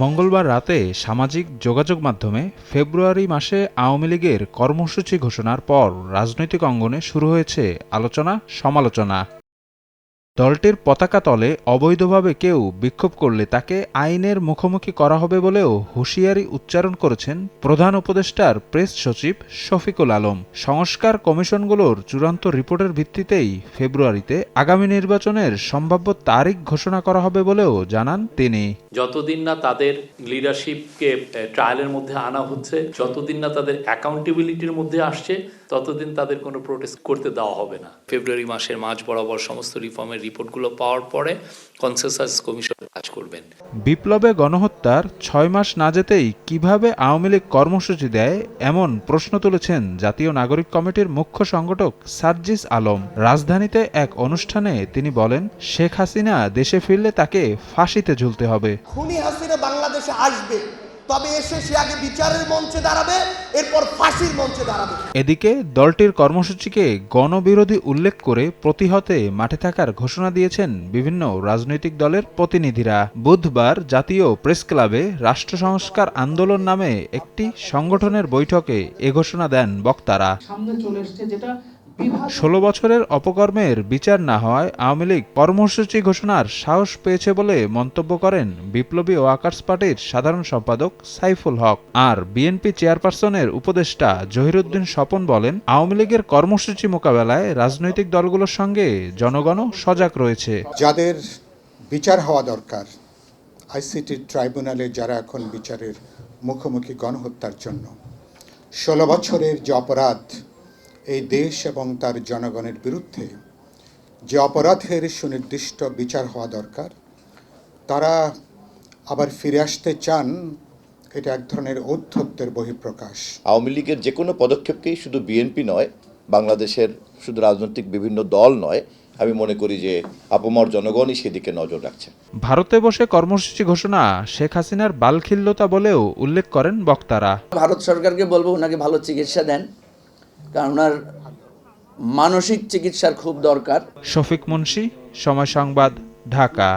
মঙ্গলবার রাতে সামাজিক যোগাযোগ মাধ্যমে ফেব্রুয়ারি মাসে আওয়ামী লীগের কর্মসূচি ঘোষণার পর রাজনৈতিক অঙ্গনে শুরু হয়েছে আলোচনা সমালোচনা। দলটির পতাকা তলে অবৈধভাবে কেউ বিক্ষোভ করলে তাকে আইনের মুখোমুখি করা হবে বলেও হুঁশিয়ারি উচ্চারণ করেছেন প্রধান উপদেষ্টার প্রেস সচিব শফিকুল আলম। সংস্কার কমিশনগুলোর চূড়ান্ত রিপোর্টের ভিত্তিতেই ফেব্রুয়ারিতে আগামী নির্বাচনের সম্ভাব্য তারিখ ঘোষণা করা হবে বলেও জানান তিনি। যতদিন না তাদের লিডারশিপকে ট্রায়ালের মধ্যে আনা হচ্ছে, যতদিন না তাদের অ্যাকাউন্টেবিলিটির মধ্যে আসছে, ততদিন তাদের কোনো প্রোটেস্ট করতে দেওয়া হবে না। ফেব্রুয়ারি মাসের মাঝ বরাবর সমস্ত রিফর্মের রিপোর্টগুলো পাওয়ার পরে কনসেনসাস কমিশন কাজ করবেন। বিপ্লবে গণহত্যার ৬ মাস না যেতেই কিভাবে আওয়ামী লীগ কর্মসূচি দেয়, এমন প্রশ্ন তুলেছেন জাতীয় নাগরিক কমিটির মুখ্য সংগঠক সার্জিস আলম। রাজধানীতে এক অনুষ্ঠানে তিনি বলেন, শেখ হাসিনা দেশে ফিরলে তাকে ফাঁসিতে ঝুলতে হবে। খুনি হাসিনা বাংলাদেশে আসবে, তবে এসে সে আগে বিচারের মঞ্চে দাঁড়াবে, এরপর ফাঁসির মঞ্চে দাঁড়াবে। এদিকে দলটির কর্মসূচিকে গণবিরোধী উল্লেখ করে প্রতিহতে মাঠে থাকার ঘোষণা দিয়েছেন বিভিন্ন রাজনৈতিক দলের প্রতিনিধিরা। বুধবার জাতীয় প্রেস ক্লাবে রাষ্ট্র সংস্কার আন্দোলন নামে একটি সংগঠনের বৈঠকে এ ঘোষণা দেন বক্তারা। ১৬ বছরের অপকর্মের বিচার না হওয়ায় আওয়ামী লীগ কর্মসূচি ঘোষণার সাহস পেয়েছে বলে মন্তব্য করেন বিপ্লবী ওয়ার্কার্স পার্টির সাধারণ সম্পাদক সাইফুল হক। আর বিএনপি চেয়ারপারসনের উপদেষ্টা জহিরুদ্দিন স্বপন বলেন, আওয়ামী লীগের কর্মসূচি মোকাবেলায় রাজনৈতিক দলগুলোর সঙ্গে জনগণও সজাগ রয়েছে। যাদের বিচার হওয়া দরকার, আইসিটি ট্রাইব্যুনালে যারা এখন বিচারের মুখোমুখি গণহত্যার জন্য ১৬ বছরের যে অপরাধ এই দেশ এবং তার জনগণের বিরুদ্ধে, যে অপরাধের সুনির্দিষ্ট বিচার হওয়া দরকার, তারা আবার ফিরে আসতে চান, এটা এক ধরনের ঔদ্ধত্যের বহিঃপ্রকাশ। আওয়ামী লীগের যে কোনো পদক্ষেপকেই শুধু বিএনপি নয়, বাংলাদেশের শুধু রাজনৈতিক বিভিন্ন দল নয়, আমি মনে করি যে আপামর জনগণই সেদিকে নজর রাখছে। ভারতে বসে কর্মসূচি ঘোষণা শেখ হাসিনার বালখিল্যতা বলেও উল্লেখ করেন বক্তারা। ভারত সরকারকে বলবো ওনাকে ভালো চিকিৎসা দেন, কারণ ওনার মানসিক চিকিৎসার খুব দরকার। শফিক মুন্সি, সময় সংবাদ, ঢাকা।